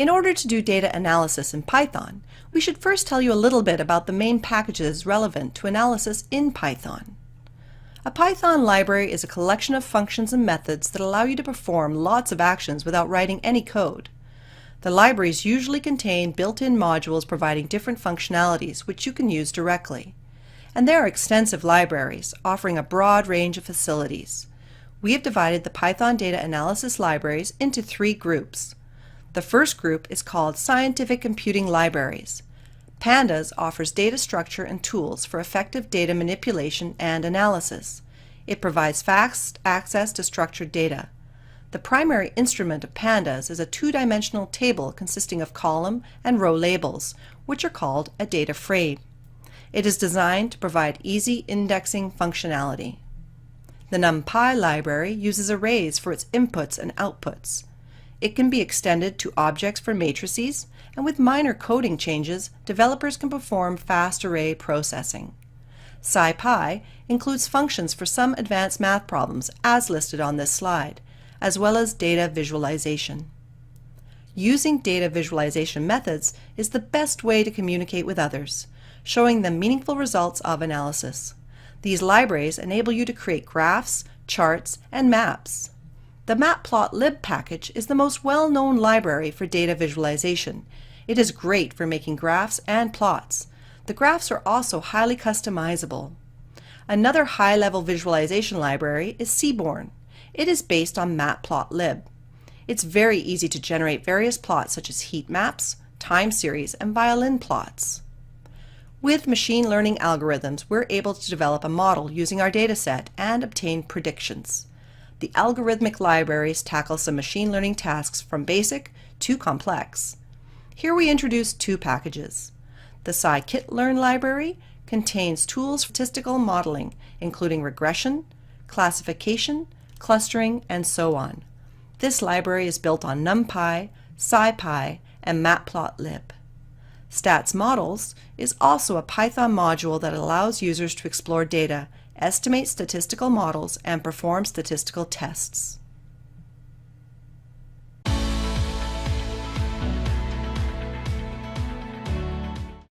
In order to do data analysis in Python, we should first tell you a little bit about the main packages relevant to analysis in Python. A Python library is a collection of functions and methods that allow you to perform lots of actions without writing any code. The libraries usually contain built-in modules providing different functionalities which you can use directly. And there are extensive libraries offering a broad range of facilities. We have divided the Python data analysis libraries into 3 groups. The first group is called Scientific Computing Libraries. Pandas offers data structure and tools for effective data manipulation and analysis. It provides fast access to structured data. The primary instrument of Pandas is a 2-dimensional table consisting of column and row labels, which are called a data frame. It is designed to provide easy indexing functionality. The NumPy library uses arrays for its inputs and outputs. It can be extended to objects for matrices, and with minor coding changes, developers can perform fast array processing. SciPy includes functions for some advanced math problems as listed on this slide, as well as data visualization. Using data visualization methods is the best way to communicate with others, showing them meaningful results of analysis. These libraries enable you to create graphs, charts, and maps. The Matplotlib package is the most well-known library for data visualization. It is great for making graphs and plots. The graphs are also highly customizable. Another high-level visualization library is Seaborn. It is based on Matplotlib. It's very easy to generate various plots such as heat maps, time series, and violin plots. With machine learning algorithms, we're able to develop a model using our data set and obtain predictions. The algorithmic libraries tackle some machine learning tasks from basic to complex. Here we introduce 2 packages. The scikit-learn library contains tools for statistical modeling, including regression, classification, clustering, and so on. This library is built on NumPy, SciPy, and Matplotlib. StatsModels is also a Python module that allows users to explore data, estimate statistical models, and perform statistical tests.